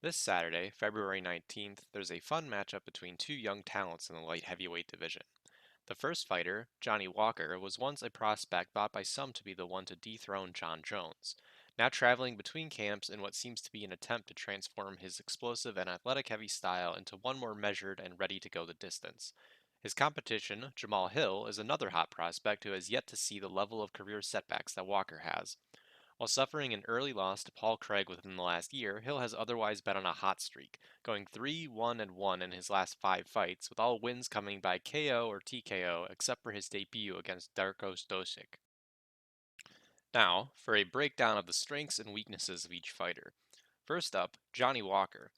This Saturday, February 19th, there's a fun matchup between two young talents in the light heavyweight division. The first fighter, Johnny Walker, was once a prospect thought by some to be the one to dethrone John Jones, now traveling between camps in what seems to be an attempt to transform his explosive and athletic heavy style into one more measured and ready to go the distance. His competition, Jamal Hill, is another hot prospect who has yet to see the level of career setbacks that Walker has. While suffering an early loss to Paul Craig within the last year, Hill has otherwise been on a hot streak, going 3-1-1 in his last 5 fights, with all wins coming by KO or TKO except for his debut against Darko Stosic. Now, for a breakdown of the strengths and weaknesses of each fighter. First up, Johnny Walker.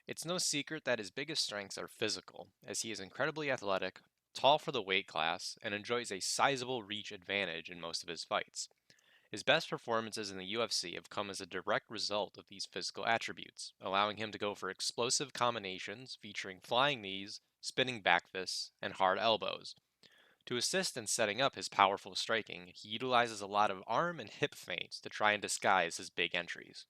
It's no secret that his biggest strengths are physical, as he is incredibly athletic, tall for the weight class, and enjoys a sizable reach advantage in most of his fights. His best performances in the UFC have come as a direct result of these physical attributes, allowing him to go for explosive combinations featuring flying knees, spinning back fists, and hard elbows. To assist in setting up his powerful striking, he utilizes a lot of arm and hip feints to try and disguise his big entries.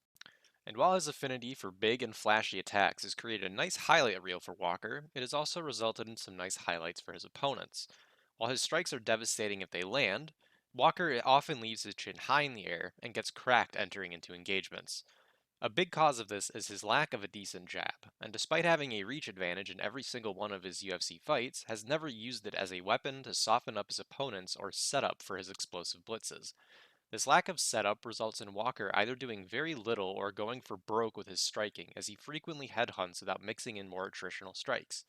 And while his affinity for big and flashy attacks has created a nice highlight reel for Walker, it has also resulted in some nice highlights for his opponents. While his strikes are devastating if they land, Walker often leaves his chin high in the air and gets cracked entering into engagements. A big cause of this is his lack of a decent jab, and despite having a reach advantage in every single one of his UFC fights, has never used it as a weapon to soften up his opponents or set up for his explosive blitzes. This lack of setup results in Walker either doing very little or going for broke with his striking, as he frequently headhunts without mixing in more attritional strikes.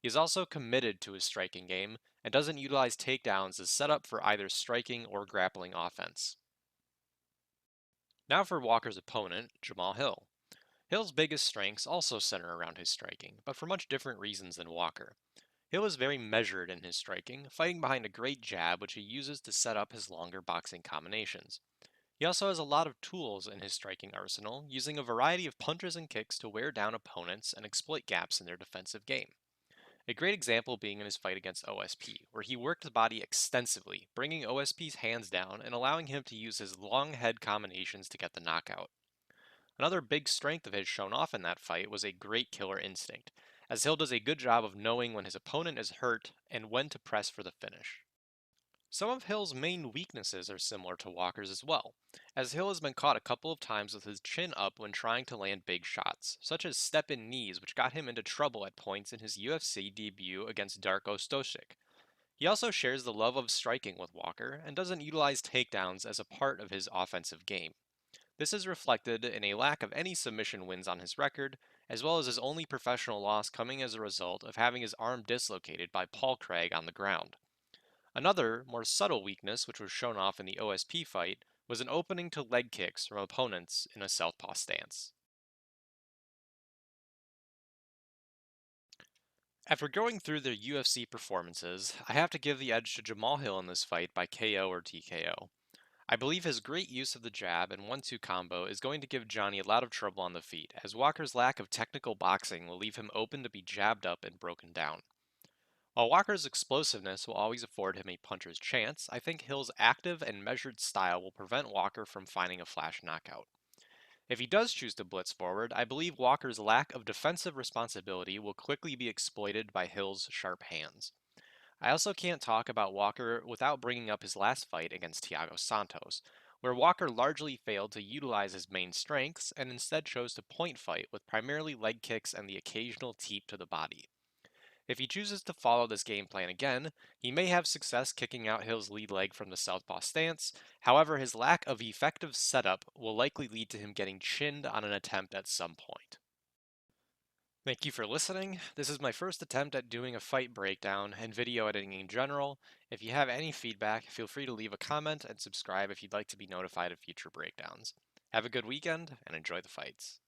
He is also committed to his striking game and doesn't utilize takedowns as setup for either striking or grappling offense. Now for Walker's opponent, Jamal Hill. Hill's biggest strengths also center around his striking, but for much different reasons than Walker. Hill is very measured in his striking, fighting behind a great jab which he uses to set up his longer boxing combinations. He also has a lot of tools in his striking arsenal, using a variety of punches and kicks to wear down opponents and exploit gaps in their defensive game. A great example being in his fight against OSP, where he worked the body extensively, bringing OSP's hands down and allowing him to use his long head combinations to get the knockout. Another big strength of his shown off in that fight was a great killer instinct, as Hill does a good job of knowing when his opponent is hurt and when to press for the finish. Some of Hill's main weaknesses are similar to Walker's as well, as Hill has been caught a couple of times with his chin up when trying to land big shots, such as step-in knees which got him into trouble at points in his UFC debut against Darko Stosic. He also shares the love of striking with Walker and doesn't utilize takedowns as a part of his offensive game. This is reflected in a lack of any submission wins on his record, as well as his only professional loss coming as a result of having his arm dislocated by Paul Craig on the ground. Another, more subtle weakness, which was shown off in the OSP fight, was an opening to leg kicks from opponents in a southpaw stance. After going through their UFC performances, I have to give the edge to Jamal Hill in this fight by KO or TKO. I believe his great use of the jab and 1-2 combo is going to give Johnny a lot of trouble on the feet, as Walker's lack of technical boxing will leave him open to be jabbed up and broken down. While Walker's explosiveness will always afford him a puncher's chance, I think Hill's active and measured style will prevent Walker from finding a flash knockout. If he does choose to blitz forward, I believe Walker's lack of defensive responsibility will quickly be exploited by Hill's sharp hands. I also can't talk about Walker without bringing up his last fight against Thiago Santos, where Walker largely failed to utilize his main strengths and instead chose to point fight with primarily leg kicks and the occasional teep to the body. If he chooses to follow this game plan again, he may have success kicking out Hill's lead leg from the southpaw stance. However, his lack of effective setup will likely lead to him getting chinned on an attempt at some point. Thank you for listening. This is my first attempt at doing a fight breakdown and video editing in general. If you have any feedback, feel free to leave a comment and subscribe if you'd like to be notified of future breakdowns. Have a good weekend and enjoy the fights.